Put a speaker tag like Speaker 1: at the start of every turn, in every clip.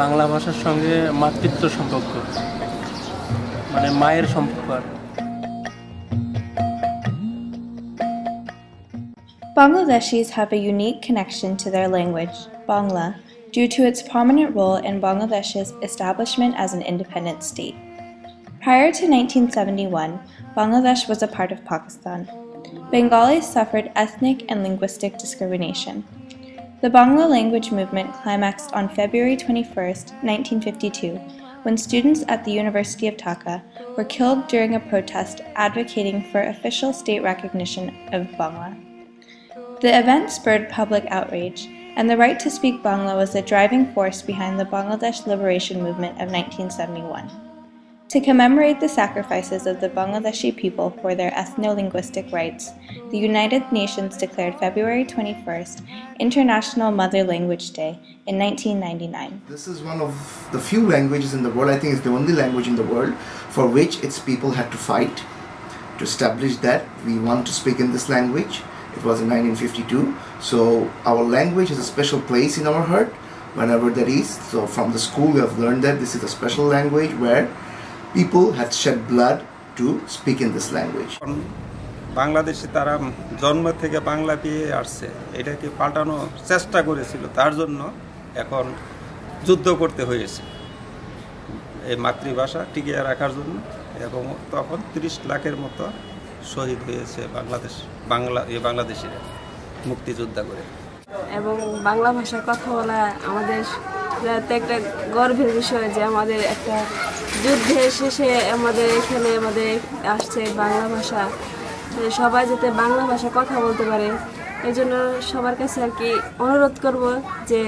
Speaker 1: বাংলা ভাষার সঙ্গে মাতৃত্ব সম্পর্ক, মানে মায়ের সম্পর্ক।
Speaker 2: Bangladeshis have a unique connection to their language, Bangla, due to its prominent role in Bangladesh's establishment as an independent state. Prior to 1971, Bangladesh was a part of Pakistan. Bengalis suffered ethnic and linguistic discrimination. The Bangla language movement climaxed on February 21, 1952, when students at the University of Dhaka were killed during a protest advocating for official state recognition of Bangla. The event spurred public outrage, and the right to speak Bangla was the driving force behind the Bangladesh Liberation Movement of 1971. To commemorate the sacrifices of the Bangladeshi people for their ethno-linguistic rights, the United Nations declared February 21st International Mother Language Day in 1999.
Speaker 3: This is one of the few languages in the world, I think it's the only language in the world, for which its people had to fight to establish that we want to speak in this language. It was in 1952, so our language has a special place in our heart, whenever that is. So from the school we have learned that this is a special language where people had shed blood to speak in this language.
Speaker 4: বাংলাদেশে তারা জন্ম থেকে বাংলা পেয়ে আসছে, এটাকে পাল্টানোর চেষ্টা করেছিল, তার জন্য এখন যুদ্ধ করতে হয়েছে এই মাতৃভাষা টিকিয়ে রাখার জন্য, এবং তখন 30 লাখের মতো শহীদ হয়েছে বাংলাদেশিরা মুক্তিযোদ্ধা করে।
Speaker 5: এবং বাংলা ভাষায় কথা বলা আমাদের একটা গর্বের বিষয় যে আমাদের একটা যুদ্ধের শেষে আমাদের এখানে আসছে বাংলা ভাষা, সবাই যাতে বাংলা ভাষা কথা বলতে পারে, এই জন্য সবার কাছে আর কি অনুরোধ করব যে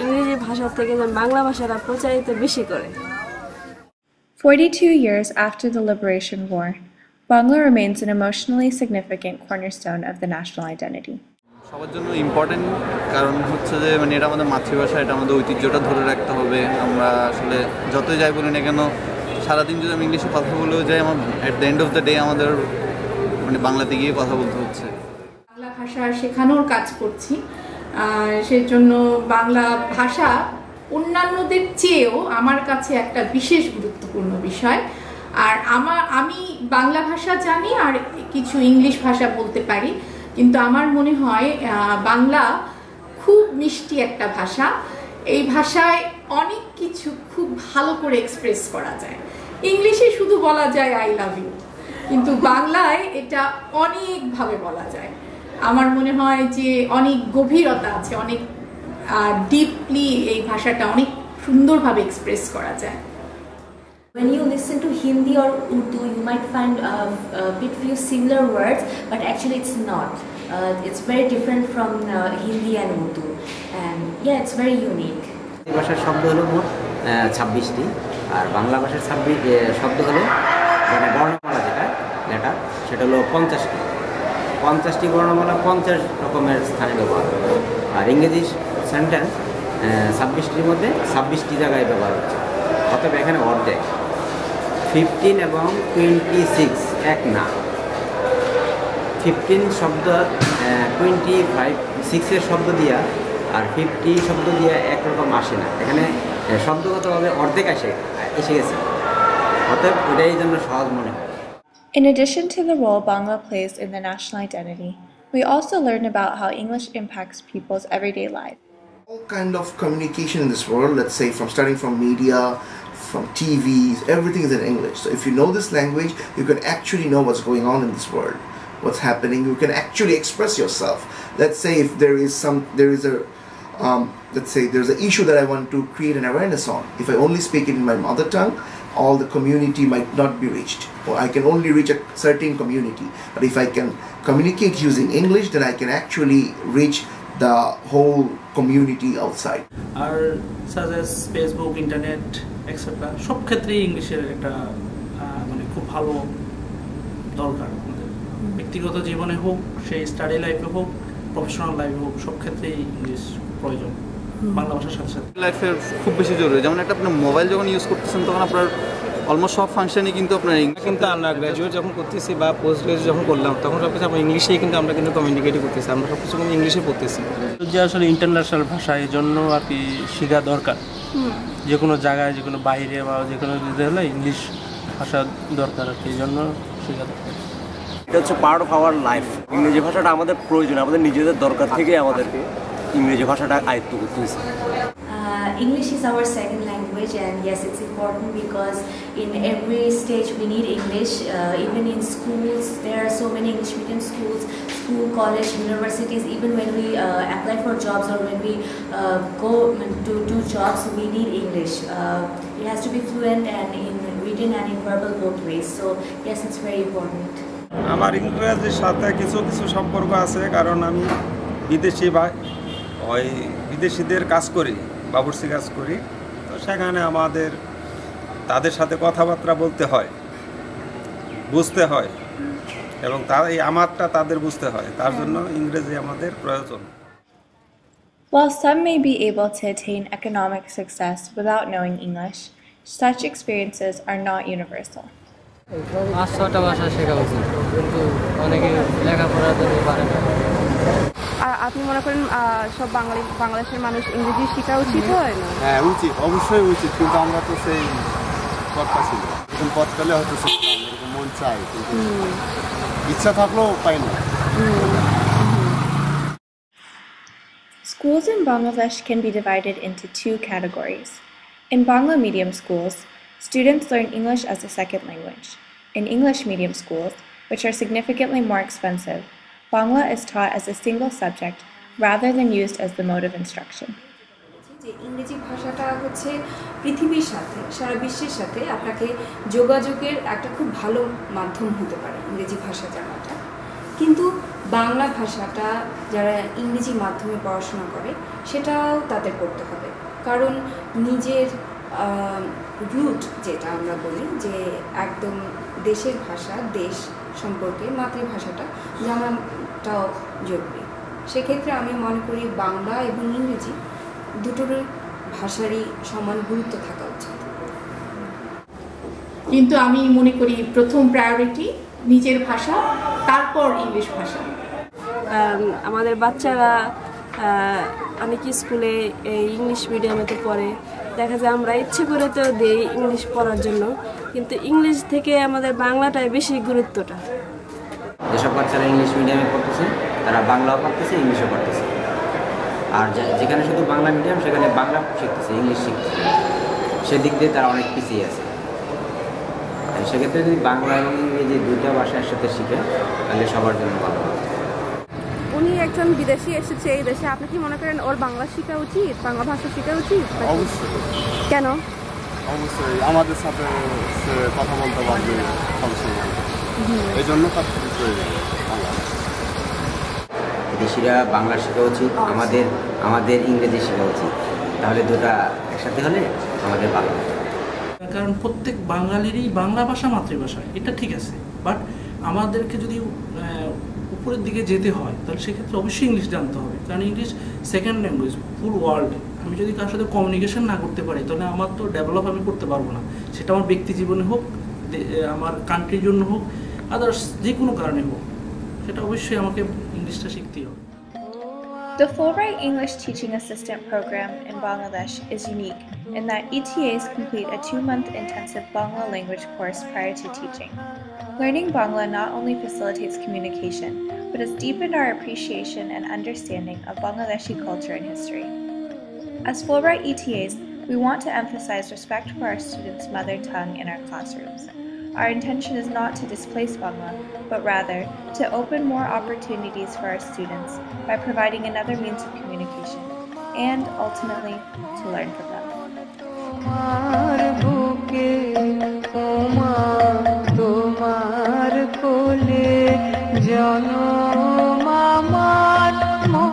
Speaker 5: ইংরেজি ভাষা থেকে যেন বাংলা ভাষাটা প্রচারিত বেশি করে।
Speaker 2: 42 years after the Liberation War, Bangla remains an emotionally significant cornerstone of the national identity.
Speaker 6: সবার জন্য ইম্পর্টেন্ট, কারণ হচ্ছে যে মানে এটা আমাদের মাতৃভাষা, এটা আমাদের ঐতিহ্যটা ধরে রাখতে হবে। আমরা আসলে যতই যাই বলি না কেন, সারাদিন যদি আমি ইংলিশে কথা বলেও যাই, আমার at the end of the day আমাদের মানে বাংলাতে গিয়ে কথা বলতে হচ্ছে।
Speaker 7: বাংলা ভাষা শেখানোর কাজ করছি, সেই জন্য বাংলা ভাষা অন্যান্যদের চেয়েও আমার কাছে একটা বিশেষ গুরুত্বপূর্ণ বিষয়। আর আমি বাংলা ভাষা জানি আর কিছু ইংলিশ ভাষা বলতে পারি, কিন্তু আমার মনে হয় বাংলা খুব মিষ্টি একটা ভাষা। এই ভাষায় অনেক কিছু খুব ভালো করে এক্সপ্রেস করা যায়। ইংলিশে শুধু বলা যায় আই লাভ ইউ, কিন্তু বাংলায় এটা অনেকভাবে বলা যায়। আমার মনে হয় যে অনেক গভীরতা আছে, অনেক ডিপলি এই ভাষাটা অনেক সুন্দরভাবে এক্সপ্রেস করা যায়।
Speaker 8: When you listen to Hindi or Urdu, you might find a bit few similar words, but actually it's not. It's very different from Hindi and Urdu, and yeah, it's very unique.
Speaker 9: এই ভাষার শব্দ হলো মোট 26টি, আর বাংলা ভাষার শব্দ হলো মানে বর্ণমালা যেটা লেটার, সেটা হলো 50টি বর্ণমালা 50 রকমের স্থানে ব্যবহার হবে। আর ইংরেজি সেন্টেন্স 26টির মধ্যে 26টি জায়গায় ব্যবহার হচ্ছে। অতএব এখানে অর্ধেক 15 এবং 26 এক না। 15 শব্দ 26-এর শব্দ দিয়া আর 50 শব্দ দিয়া একরকম আসে না, এখানে শব্দগতভাবে অর্ধেক এসে গেছে। অতএব এটাই জন্য সহজ মনে হয়।
Speaker 2: In addition to the role Bangla plays in the national identity, we also learn about how English impacts people's everyday lives.
Speaker 3: All kind of communication in this world, let's say starting from media, from TVs, everything is in English. So if you know this language, you can actually know what's going on in this world, what's happening. You can actually express yourself. Let's say if there's an issue that I want to create an awareness on. If I only speak it in my mother tongue, all the community might not be reached, or I can only reach a certain community. But if I can communicate using English, then I can actually reach the whole community outside.
Speaker 10: R such as Facebook, internet, etc. সব ক্ষেত্রেই ইংলিশের একটা মানে খুব ভালো দরকার। ব্যক্তিগত জীবনে হোক, সেই স্টাডি লাইফে হোক, প্রফেশনাল লাইফে হোক, সব ক্ষেত্রেই ইংলিশ প্রয়োজন বাংলা ভাষার সাথে সাথে।
Speaker 6: লাইফের খুব বেশি জরুরি। যেমন একটা আপনার মোবাইল যখন ইউজ করতেছেন, তখন আপনার অলমোস্ট সব ফাংশনই কিন্তু আপনার ইংলিশ।
Speaker 1: কিন্তু আমরা গ্র্যাজুয়েট যখন করতেছি বা পোস্ট গ্র্যাজুয়েট যখন করলাম, তখন সব কিছু আমরা ইংলিশেই কিন্তু কমিউনিকেট করতেছি, আমরা সব কিছু কিন্তু ইংলিশে পড়তেছি। যে আসলে ইন্টারন্যাশনাল ভাষা, এই জন্য আর কি শেখা দরকার।
Speaker 11: যে কোনো জায়গায় যে কোনো বাইরে বা যে কোনো যেতে হলে ইংলিশ ভাষা দরকার আর কি, এই জন্য শেখাতে হবে।
Speaker 12: এটা হচ্ছে পার্ট অফ আওয়ার লাইফ। ইংরেজি ভাষাটা আমাদের প্রয়োজন, আমাদের নিজেদের দরকার থেকে আমাদেরকে ইংরেজি ভাষাটা আয়ত্ত করতে হয়েছে।
Speaker 8: English is our second language, and yes, it's important because in every stage we need English. Even in schools, there are so many English medium schools, school, college, universities. Even when we apply for jobs or when we go to do jobs, we need English. It has to be fluent and in written and in verbal both ways. So yes, it's very important.
Speaker 4: আমার ইংরেজির সাথে কিছু কিছু সম্পর্ক আছে, কারণ আমি বিদেশি বা ওই বিদেশিদের কাজ করি, বাবুর্চি কাজ করি, তো সেখানে আমাদের তাদের সাথে কথাবার্তা বলতে হয়, বুঝতে হয়, এবং এই আমারটা তাদের বুঝতে হয়, তার জন্য ইংরেজি আমাদের প্রয়োজন।
Speaker 2: While some may be able to attain economic success without knowing English, such experiences are not universal.
Speaker 13: 5-6টা ভাষা শেখা উচিত, কিন্তু অনেকে লেখাপড়া করতে পারে না।
Speaker 5: আর আপনি মনে করেন সব বাংলাদেশের মানুষ ইংরেজি শেখা উচিত হয় না?
Speaker 14: হ্যাঁ উচিত, অবশ্যই উচিত, কিন্তু আমরা তো সেই পথটা ছিল, এরকম পথ পেলে হয়তো শিখতাম, এরকম মন চাই, কিন্তু ইচ্ছা থাকলেও পাই না।
Speaker 2: Schools in Bangladesh can be divided into two categories. In Bangla medium schools, students learn English as a second language. In English medium schools, which are significantly more expensive, Bangla is taught as a single subject rather than used as the mode of instruction.
Speaker 15: যে ইংরেজি ভাষাটা হচ্ছে পৃথিবীর সাথে, সারা বিশ্বের সাথে আপনাকে যোগাযোগের একটা খুব ভালো মাধ্যম হতে পারে ইংরেজি ভাষা জানাটা, কিন্তু বাংলা ভাষাটা যারা ইংরেজি মাধ্যমে পড়াশোনা করে সেটাও তাদের করতে হবে, কারণ নিজের রুট যেটা আমরা বলি যে একদম দেশের ভাষা, দেশ সম্পর্কে মাতৃভাষাটা জানাটাও জরুরি। সেক্ষেত্রে আমি মনে করি বাংলা এবং ইংরেজি দুটোর ভাষারই সমান গুরুত্ব থাকা উচিত।
Speaker 7: কিন্তু আমি মনে করি প্রথম প্রায়োরিটি নিজের ভাষা, তারপর ইংলিশ ভাষা।
Speaker 5: আমাদের বাচ্চারা অনেক স্কুলে ইংলিশ মিডিয়ামেতে পড়ে, দেখা যায় আমরা ইচ্ছে করে তো দেই ইংলিশ পড়ার জন্য, কিন্তু ইংলিশ থেকে আমাদের বাংলাটাই বেশি গুরুত্বটা।
Speaker 9: যেসব বাচ্চারা ইংলিশ মিডিয়ামে পড়তেছে তারা বাংলাও পড়তেছে, ইংলিশও পড়তেছে, আর যেখানে শুধু বাংলা মিডিয়াম সেখানে বাংলা শিখতেছে, ইংলিশ শিখতেছে, সেদিক দিয়ে তারা অনেক পিছিয়ে আছে। সেক্ষেত্রে যদি বাংলা এবং ইংরেজি দুইটা ভাষা একসাথে শিখে তাহলে সবার জন্য ভালো হবে।
Speaker 5: উনি একজন বিদেশি এসেছে এই দেশে, আপনি কি মনে করেন ওর বাংলা শেখা উচিত, বাংলা ভাষা শেখা উচিত?
Speaker 14: অবশ্যই।
Speaker 5: কেন?
Speaker 14: অবশ্যই আমাদের সাথে কথা বলতে পারবে সবসময়, এই জন্য তার প্রয়োজন।
Speaker 9: বিদেশিরা বাংলা শেখা উচিত, আমাদের ইংরেজি শেখা উচিত, তাহলে দুটা একসাথে হলে আমাদের ভালো হবে।
Speaker 10: কারণ প্রত্যেক বাঙালিরই বাংলা ভাষা মাতৃভাষা, এটা ঠিক আছে, বাট আমাদেরকে যদি উপরের দিকে যেতে হয় তাহলে সেক্ষেত্রে অবশ্যই ইংলিশ জানতে হবে, কারণ ইংলিশ সেকেন্ড ল্যাঙ্গুয়েজ ফুল ওয়ার্ল্ডে। আমি যদি কারোর সাথে কমিউনিকেশন না করতে পারি তাহলে আমার তো ডেভেলপ আমি করতে পারবো না, সেটা আমার ব্যক্তি জীবনে হোক, আমার কান্ট্রির জন্য হোক, আদার্স যে কোনো কারণে হোক, সেটা অবশ্যই আমাকে ইংলিশটা শিখতেই হবে।
Speaker 2: The Fulbright English Teaching Assistant Program in Bangladesh is unique in that ETAs complete a 2-month intensive Bangla language course prior to teaching. Learning Bangla not only facilitates communication, but has deepened our appreciation and understanding of Bangladeshi culture and history. As Fulbright ETAs, we want to emphasize respect for our students' mother tongue in our classrooms. Our intention is not to displace Bangla, but rather to open more opportunities for our students by providing another means of communication and, ultimately, to learn from them.